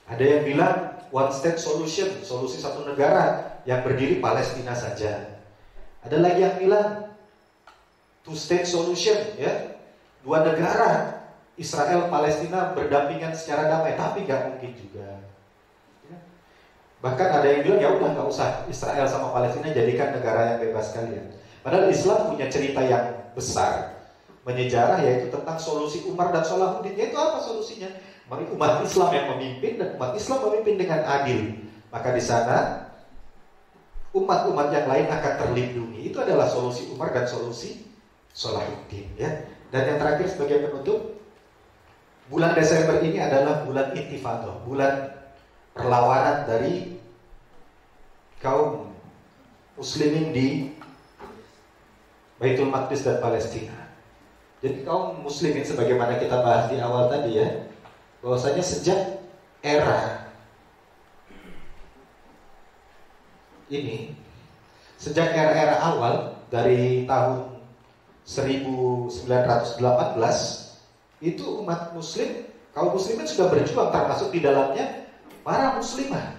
Ada yang bilang one state solution, solusi satu negara yang berdiri Palestina saja. Ada lagi yang bilang two state solution, ya, dua negara, Israel Palestina berdampingan secara damai, tapi gak mungkin juga. Bahkan ada yang bilang ya udah nggak usah Israel sama Palestina, jadikan negara yang bebas kalian. Padahal Islam punya cerita yang besar menyejarah, yaitu tentang solusi Umar dan Salahuddin. Itu apa solusinya? Umat Islam yang memimpin dan umat Islam memimpin dengan adil. Maka di sana umat-umat yang lain akan terlindungi. Itu adalah solusi Umar dan solusi Salahuddin. Ya. Dan yang terakhir sebagai penutup, bulan Desember ini adalah bulan Intifadah, bulan perlawanan dari kaum muslimin di Baitul Maqdis dan Palestina. Jadi kaum muslimin sebagaimana kita bahas di awal tadi ya, bahwasanya sejak era ini sejak era-era awal dari tahun 1918 itu umat muslim, kaum muslimin sudah berjuang, termasuk di dalamnya para muslimah.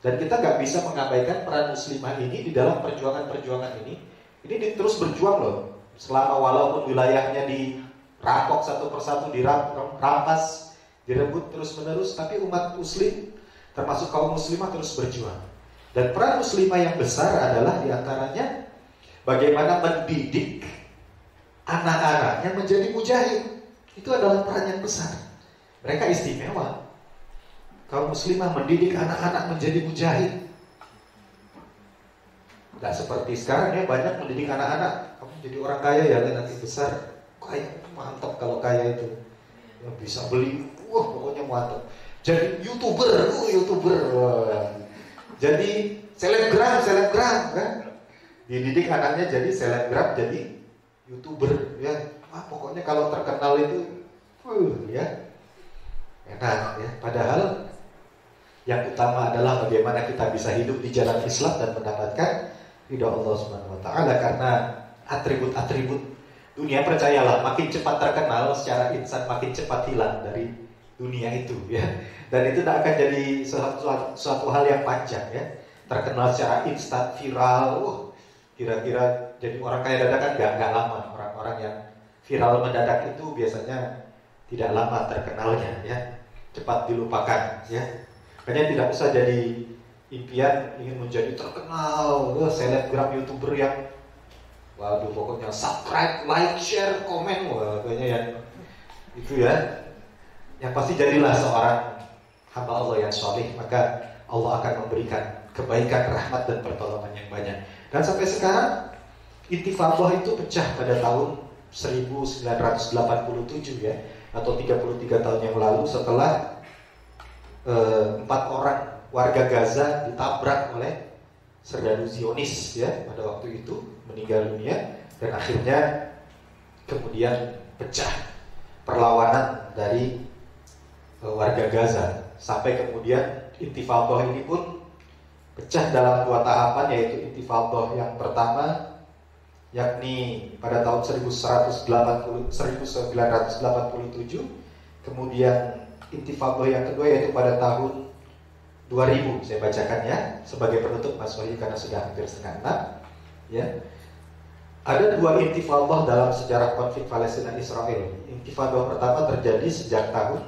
Dan kita nggak bisa mengabaikan peran muslimah ini di dalam perjuangan-perjuangan ini. Ini terus berjuang loh. Selama walaupun wilayahnya dirampok satu persatu, dirampas, direbut terus-menerus, tapi umat muslim, termasuk kaum muslimah terus berjuang. Dan peran muslimah yang besar adalah diantaranya bagaimana mendidik anak-anaknya menjadi mujahid. Itu adalah peran yang besar. Mereka istimewa. Kaum muslimah mendidik anak-anak menjadi mujahid. Gak seperti sekarang ya, banyak mendidik anak-anak, kamu jadi orang kaya ya nanti besar. Kaya, mantap kalau kaya itu. Yang bisa beli, wah pokoknya mantap. Jadi YouTuber, wah. Jadi selebgram kan. Dididik anaknya jadi selebgram, jadi YouTuber ya. Pokoknya kalau terkenal itu ya enak ya. Padahal yang utama adalah bagaimana kita bisa hidup di jalan Islam dan mendapatkan ridha Allah Subhanahu wa taala. Karena atribut-atribut dunia, percayalah, makin cepat terkenal secara insan, makin cepat hilang dari dunia itu ya. Dan itu tidak akan jadi suatu hal yang panjang ya. Terkenal secara instan, viral, kira-kira jadi orang kaya dadakan, nggak lama. Orang-orang yang viral mendadak itu biasanya tidak lama terkenalnya ya, cepat dilupakan ya. Makanya tidak usah jadi impian ingin menjadi terkenal, selebgram YouTuber yang waduh pokoknya subscribe, like, share, komen, kayaknya yang itu ya. Yang pasti jadilah seorang hamba Allah yang soleh, maka Allah akan memberikan kebaikan, rahmat dan pertolongan yang banyak. Dan sampai sekarang Intifadah itu pecah pada tahun 1987 ya, atau 33 tahun yang lalu, setelah 4 orang warga Gaza ditabrak oleh serdadu Zionis ya, pada waktu itu meninggal dunia. Dan akhirnya kemudian pecah perlawanan dari warga Gaza, sampai kemudian Intifadah ini pun pecah dalam 2 tahapan, yaitu Intifadah yang pertama yakni pada tahun 1987, kemudian Intifadah yang kedua yaitu pada tahun 2000. Saya bacakan ya sebagai penutup Mas Wahyu karena sudah hampir setengah 6 ya. Ada 2 intifadah dalam sejarah konflik Palestina Israel. Intifadah pertama terjadi sejak tahun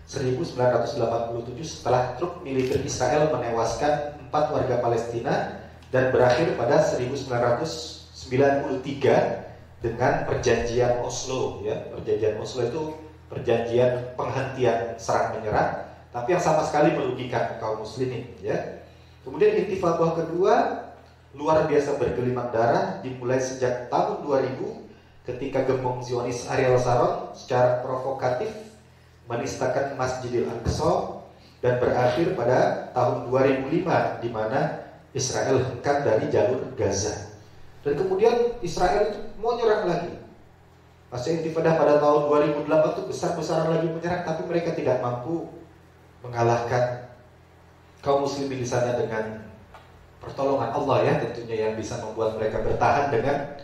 1987 setelah truk militer Israel menewaskan 4 warga Palestina dan berakhir pada 1993 dengan perjanjian Oslo ya. Perjanjian Oslo itu perjanjian penghentian serang menyerang, tapi yang sama sekali merugikan kaum muslimin ya. Kemudian intifadah kedua luar biasa bergelimang darah, dimulai sejak tahun 2000 ketika gembong Zionis Ariel Sharon secara provokatif menistakan Masjidil Aqsa, dan berakhir pada tahun 2005 di mana Israel hengkang dari jalur Gaza. Dan kemudian Israel itu mau nyerang lagi. Pasca intifadah pada tahun 2008 itu besar-besaran lagi menyerang, tapi mereka tidak mampu mengalahkan kaum muslimin di sana dengan pertolongan Allah ya, tentunya yang bisa membuat mereka bertahan dengan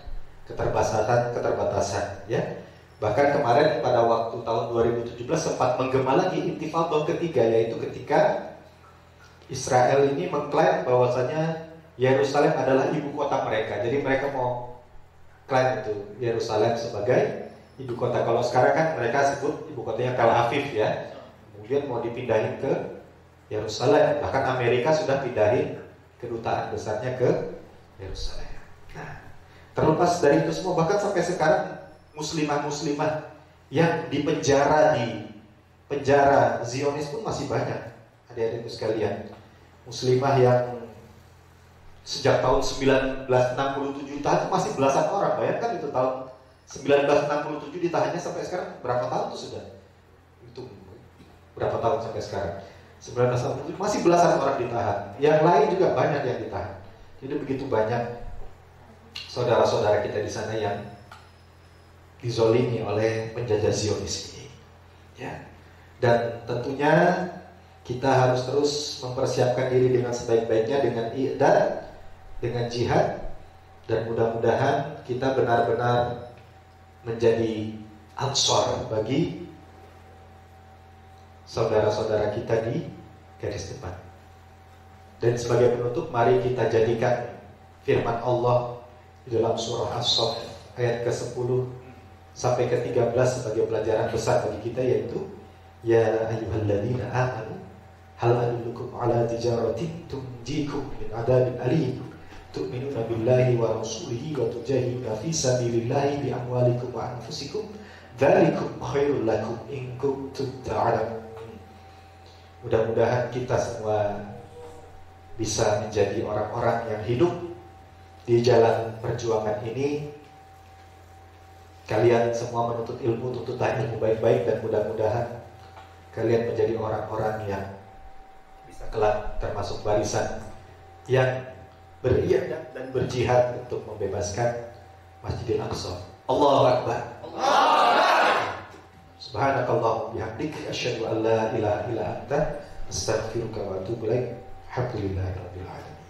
keterbatasan ya. Bahkan kemarin pada waktu tahun 2017 sempat menggema lagi intifadah ketiga, yaitu ketika Israel ini mengklaim bahwasanya Yerusalem adalah ibu kota mereka. Jadi mereka mau klaim itu Yerusalem sebagai ibu kota. Kalau sekarang kan mereka sebut ibu kotanya Tel Aviv ya. Kemudian mau dipindahin ke Yerusalem. Bahkan Amerika sudah pindahin kedutaan besarnya ke Yerusalem. Nah, terlepas dari itu semua, bahkan sampai sekarang muslimah-muslimah yang dipenjara di penjara Zionis pun masih banyak. Adik-adikku sekalian, muslimah yang sejak tahun 1967 ditahan masih belasan orang. Bayangkan itu tahun 1967 ditahannya sampai sekarang berapa tahun tuh sudah? Itu berapa tahun sampai sekarang? 1967 masih belasan orang ditahan. Yang lain juga banyak yang ditahan. Jadi begitu banyak saudara-saudara kita di sana yang dizolimi oleh penjajah Zionis ini. Ya. Dan tentunya Kita harus terus mempersiapkan diri dengan sebaik-baiknya dengan i'dad, dengan jihad, dan mudah-mudahan kita benar-benar menjadi ansor bagi saudara-saudara kita di garis depan. Dan sebagai penutup, mari kita jadikan firman Allah di dalam surah As-Saff ayat ke-10 sampai ke-13 sebagai pelajaran besar bagi kita, yaitu ya ayyuhalladzina amanu hal adullukum ala tijaratin tunjikum min adzabin alim tu'minuna billahi wa rasulihi wa tujahiduna fi sabilillahi bi amwalikum wa anfusikum dzalikum khairul lakum in kuntum ta'lamun. Mudah-mudahan kita semua bisa menjadi orang-orang yang hidup di jalan perjuangan ini. Kalian semua menuntut ilmu, tuntutlah ilmu baik-baik, dan mudah-mudahan kalian menjadi orang-orang yang bisa kelak termasuk barisan yang beriadah dan berjihad untuk membebaskan Masjidil Aqsa. Allahu Akbar. Subhanakallahumma bihamdik asyhadu an la ilaha illa anta astaghfiruka wa atubu ilaik. Alhamdulillahirabbil alamin.